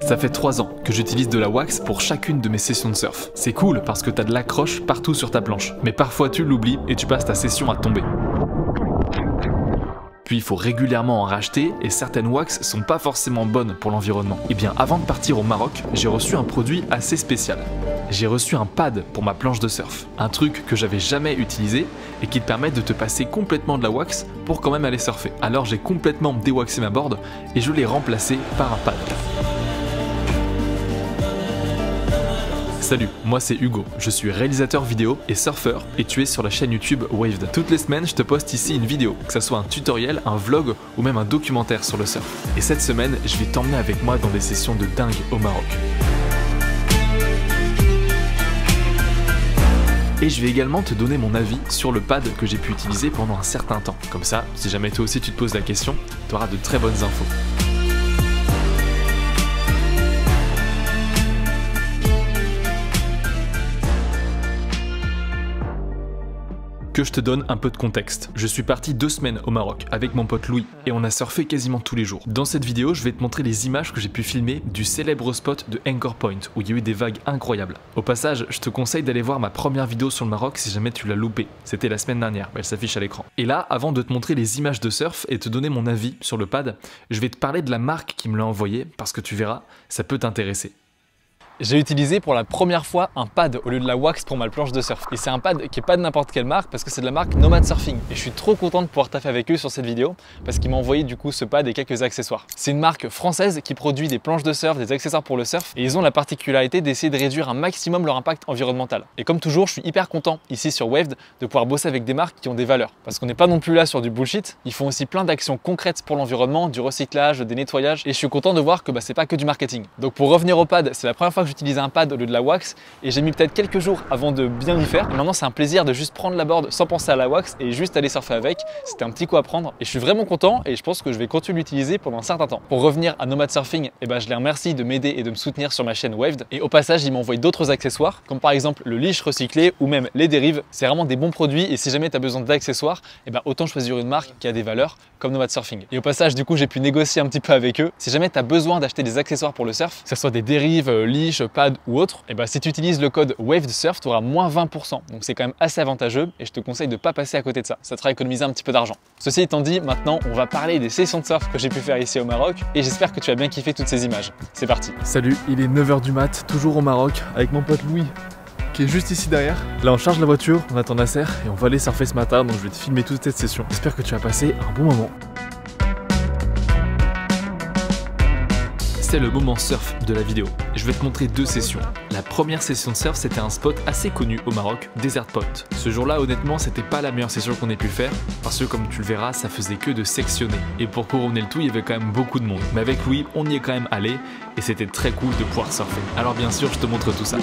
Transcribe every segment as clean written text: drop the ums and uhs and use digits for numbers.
Ça fait 3 ans que j'utilise de la wax pour chacune de mes sessions de surf. C'est cool parce que t'as de l'accroche partout sur ta planche, mais parfois tu l'oublies et tu passes ta session à tomber. Puis il faut régulièrement en racheter et certaines wax sont pas forcément bonnes pour l'environnement. Et bien avant de partir au Maroc, j'ai reçu un produit assez spécial. J'ai reçu un pad pour ma planche de surf. Un truc que j'avais jamais utilisé et qui te permet de te passer complètement de la wax pour quand même aller surfer. Alors j'ai complètement déwaxé ma board et je l'ai remplacé par un pad. Salut, moi c'est Hugo, je suis réalisateur vidéo et surfeur et tu es sur la chaîne YouTube Waved. Toutes les semaines, je te poste ici une vidéo, que ça soit un tutoriel, un vlog ou même un documentaire sur le surf. Et cette semaine, je vais t'emmener avec moi dans des sessions de dingue au Maroc. Et je vais également te donner mon avis sur le pad que j'ai pu utiliser pendant un certain temps. Comme ça, si jamais toi aussi tu te poses la question, tu auras de très bonnes infos. Que je te donne un peu de contexte. Je suis parti 2 semaines au Maroc avec mon pote Louis et on a surfé quasiment tous les jours. Dans cette vidéo, je vais te montrer les images que j'ai pu filmer du célèbre spot de Anchor Point où il y a eu des vagues incroyables. Au passage, je te conseille d'aller voir ma première vidéo sur le Maroc si jamais tu l'as loupé. C'était la semaine dernière, elle s'affiche à l'écran. Et là, avant de te montrer les images de surf et te donner mon avis sur le pad, je vais te parler de la marque qui me l'a envoyé parce que tu verras, ça peut t'intéresser. J'ai utilisé pour la première fois un pad au lieu de la wax pour ma planche de surf. Et c'est un pad qui est pas de n'importe quelle marque parce que c'est de la marque Nomad Surfing. Et je suis trop content de pouvoir taffer avec eux sur cette vidéo parce qu'ils m'ont envoyé du coup ce pad et quelques accessoires. C'est une marque française qui produit des planches de surf, des accessoires pour le surf et ils ont la particularité d'essayer de réduire un maximum leur impact environnemental. Et comme toujours, je suis hyper content ici sur Waved de pouvoir bosser avec des marques qui ont des valeurs. Parce qu'on n'est pas non plus là sur du bullshit, ils font aussi plein d'actions concrètes pour l'environnement, du recyclage, des nettoyages et je suis content de voir que c'est pas que du marketing. Donc pour revenir au pad, c'est la première fois que j'utilise un pad au lieu de la wax et j'ai mis peut-être quelques jours avant de bien m'y faire. Et maintenant c'est un plaisir de juste prendre la board sans penser à la wax et juste aller surfer avec. C'était un petit coup à prendre et je suis vraiment content et je pense que je vais continuer de l'utiliser pendant un certain temps. Pour revenir à Nomad Surfing, je les remercie de m'aider et de me soutenir sur ma chaîne Waved. Et au passage, ils m'envoient d'autres accessoires comme par exemple le leash recyclé ou même les dérives. C'est vraiment des bons produits et si jamais tu as besoin d'accessoires, autant choisir une marque qui a des valeurs comme Nomad Surfing. Et au passage, du coup, j'ai pu négocier un petit peu avec eux. Si jamais tu as besoin d'acheter des accessoires pour le surf, que ce soit des dérives, leash, pad ou autre, si tu utilises le code WAVEDSURF, tu auras moins 20%. Donc c'est quand même assez avantageux et je te conseille de ne pas passer à côté de ça. Ça te fera économiser un petit peu d'argent. Ceci étant dit, maintenant on va parler des sessions de surf que j'ai pu faire ici au Maroc et j'espère que tu as bien kiffé toutes ces images. C'est parti. Salut, il est 9h du mat, toujours au Maroc, avec mon pote Louis qui est juste ici derrière. Là on charge la voiture, on attend Nasser et on va aller surfer ce matin, donc je vais te filmer toute cette session. J'espère que tu as passé un bon moment. C'est le moment surf de la vidéo. Je vais te montrer 2 sessions. La première session de surf, c'était un spot assez connu au Maroc, Desert Point. Ce jour-là, honnêtement, c'était pas la meilleure session qu'on ait pu faire, parce que comme tu le verras, ça faisait que de sectionner. Et pour couronner le tout, il y avait quand même beaucoup de monde. Mais avec Louis, on y est quand même allé, et c'était très cool de pouvoir surfer. Alors bien sûr, je te montre tout ça.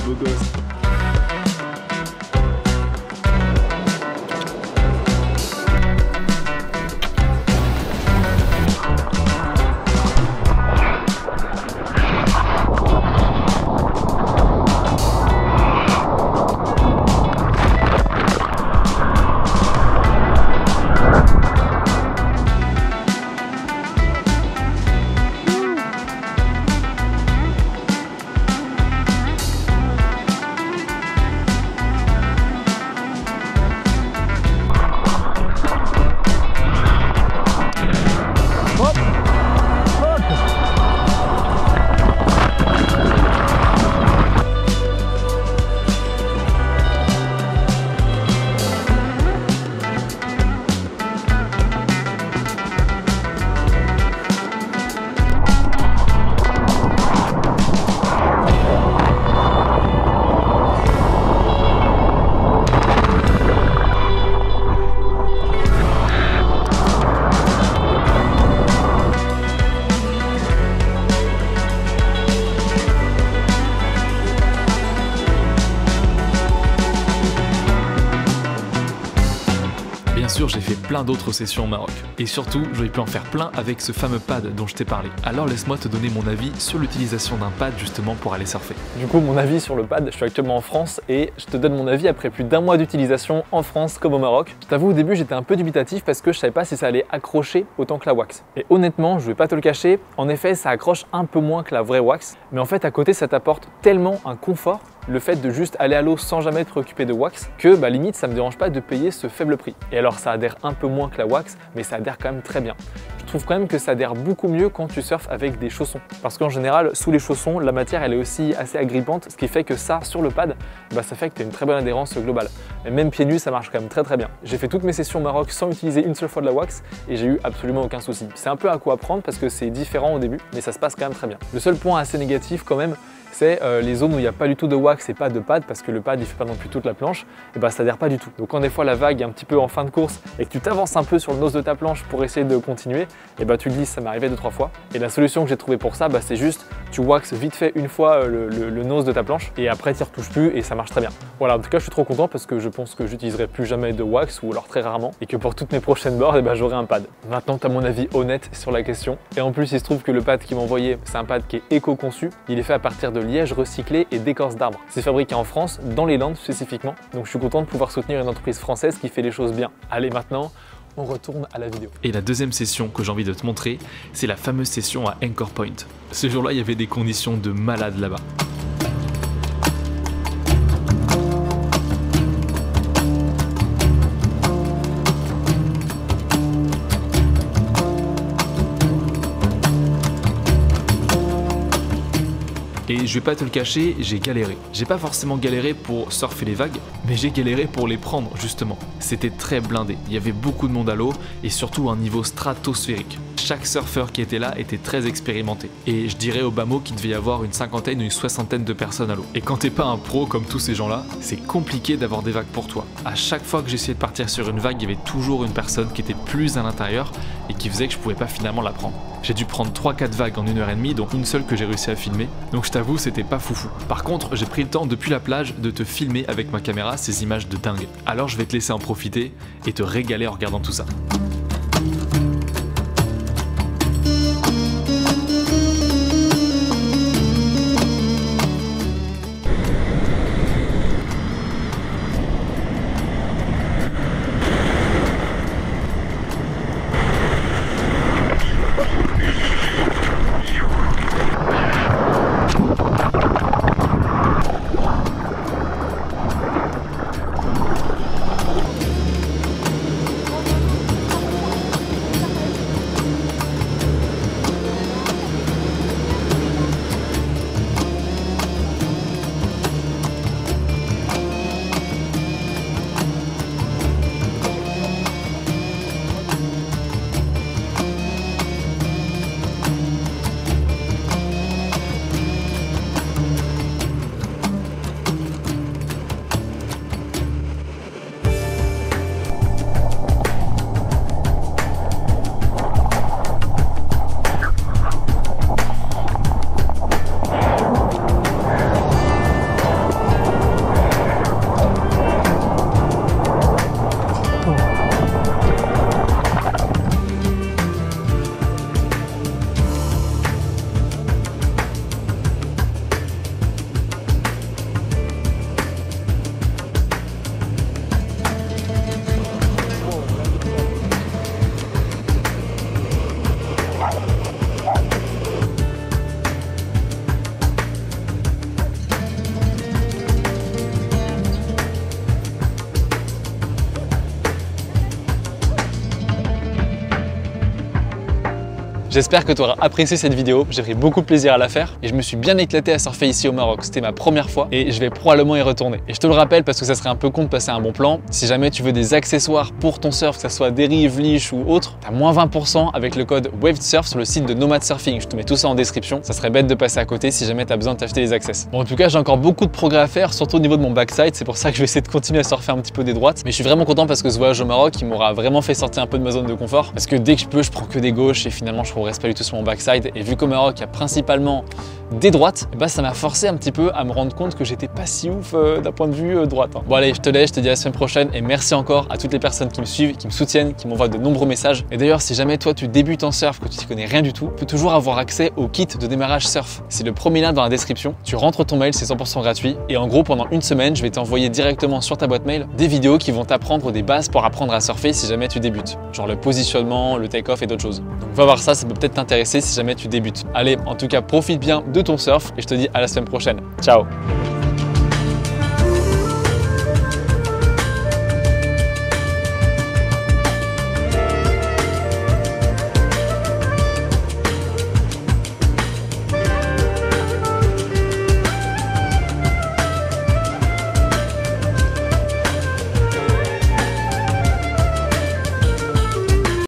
j'ai fait plein d'autres sessions au Maroc. Et surtout, j'aurais pu en faire plein avec ce fameux pad dont je t'ai parlé. Alors laisse-moi te donner mon avis sur l'utilisation d'un pad justement pour aller surfer. Du coup, mon avis sur le pad, je suis actuellement en France et je te donne mon avis après plus d'1 mois d'utilisation en France comme au Maroc. Je t'avoue, au début, j'étais un peu dubitatif parce que je savais pas si ça allait accrocher autant que la wax. Et honnêtement, je vais pas te le cacher, en effet, ça accroche un peu moins que la vraie wax. Mais en fait, à côté, ça t'apporte tellement un confort, le fait de juste aller à l'eau sans jamais te préoccuper de wax, que limite ça me dérange pas de payer ce faible prix. Et alors ça adhère un peu moins que la wax, mais ça adhère quand même très bien. Je trouve quand même que ça adhère beaucoup mieux quand tu surfes avec des chaussons. Parce qu'en général, sous les chaussons, la matière elle est aussi assez agrippante, ce qui fait que ça, sur le pad, ça fait que tu as une très bonne adhérence globale. Et même pieds nus, ça marche quand même très bien. J'ai fait toutes mes sessions au Maroc sans utiliser une seule fois de la wax et j'ai eu absolument aucun souci. C'est un peu à quoi apprendre parce que c'est différent au début, mais ça se passe quand même très bien. Le seul point assez négatif quand même, c'est les zones où il n'y a pas du tout de wax et pas de pad, parce que le pad il fait pas non plus toute la planche, et ça adhère pas du tout. Donc quand des fois la vague est un petit peu en fin de course et que tu t'avances un peu sur le nose de ta planche pour essayer de continuer, et tu glisses, ça m'est arrivé 2-3 fois. Et la solution que j'ai trouvée pour ça, c'est juste tu waxes vite fait une fois le nose de ta planche et après tu n'y retouches plus et ça marche très bien. Voilà, en tout cas je suis trop content parce que je pense que j'utiliserai plus jamais de wax ou alors très rarement et que pour toutes mes prochaines boards, j'aurai un pad. Maintenant tu as mon avis honnête sur la question. Et en plus il se trouve que le pad qu'il m'a envoyé, c'est un pad qui est éco-conçu. Il est fait à partir de liège recyclé et d'écorce d'arbre. C'est fabriqué en France, dans les Landes spécifiquement. Donc je suis content de pouvoir soutenir une entreprise française qui fait les choses bien. Allez maintenant, on retourne à la vidéo. Et la deuxième session que j'ai envie de te montrer, c'est la fameuse session à Anchor Point. Ce jour-là, il y avait des conditions de malade là-bas. Et je vais pas te le cacher, j'ai galéré. J'ai pas forcément galéré pour surfer les vagues, mais j'ai galéré pour les prendre justement. C'était très blindé, il y avait beaucoup de monde à l'eau et surtout un niveau stratosphérique. Chaque surfeur qui était là était très expérimenté. Et je dirais au bas mot qu'il devait y avoir une cinquantaine ou une soixantaine de personnes à l'eau. Et quand t'es pas un pro comme tous ces gens-là, c'est compliqué d'avoir des vagues pour toi. À chaque fois que j'essayais de partir sur une vague, il y avait toujours une personne qui était plus à l'intérieur et qui faisait que je pouvais pas finalement la prendre. J'ai dû prendre 3-4 vagues en 1h30, dont une seule que j'ai réussi à filmer. Donc je t'avoue, c'était pas foufou. Par contre, j'ai pris le temps depuis la plage de te filmer avec ma caméra ces images de dingue. Alors je vais te laisser en profiter et te régaler en regardant tout ça. J'espère que tu auras apprécié cette vidéo, j'ai pris beaucoup de plaisir à la faire et je me suis bien éclaté à surfer ici au Maroc. C'était ma première fois et je vais probablement y retourner. Et je te le rappelle parce que ça serait un peu con de passer un bon plan. Si jamais tu veux des accessoires pour ton surf, que ce soit dérive, leash ou autre, tu as moins 20% avec le code WAVEDSURF sur le site de Nomad Surfing. Je te mets tout ça en description. Ça serait bête de passer à côté si jamais tu as besoin de t'acheter les access. Bon, en tout cas, j'ai encore beaucoup de progrès à faire, surtout au niveau de mon backside. C'est pour ça que je vais essayer de continuer à surfer un petit peu des droites. Mais je suis vraiment content parce que ce voyage au Maroc, il m'aura vraiment fait sortir un peu de ma zone de confort. Parce que dès que je peux, je prends que des gauches et finalement, je progresse pas du tout sur mon backside. Et vu qu'au Maroc, il y a principalement des droites, et bah ça m'a forcé un petit peu à me rendre compte que j'étais pas si ouf d'un point de vue droite. Bon allez, je te laisse, je te dis à la semaine prochaine et merci encore à toutes les personnes qui me suivent, qui me soutiennent, qui m'envoient de nombreux messages. Et d'ailleurs, si jamais toi tu débutes en surf, que tu n'y connais rien du tout, tu peux toujours avoir accès au kit de démarrage surf. C'est le premier lien dans la description. Tu rentres ton mail, c'est 100% gratuit. Et en gros, pendant une semaine, je vais t'envoyer directement sur ta boîte mail des vidéos qui vont t'apprendre des bases pour apprendre à surfer si jamais tu débutes. Genre le positionnement, le take-off et d'autres choses. Donc va voir ça, ça peut peut-être t'intéresser si jamais tu débutes. Allez, en tout cas, profite bien de ton surf et je te dis à la semaine prochaine. Ciao!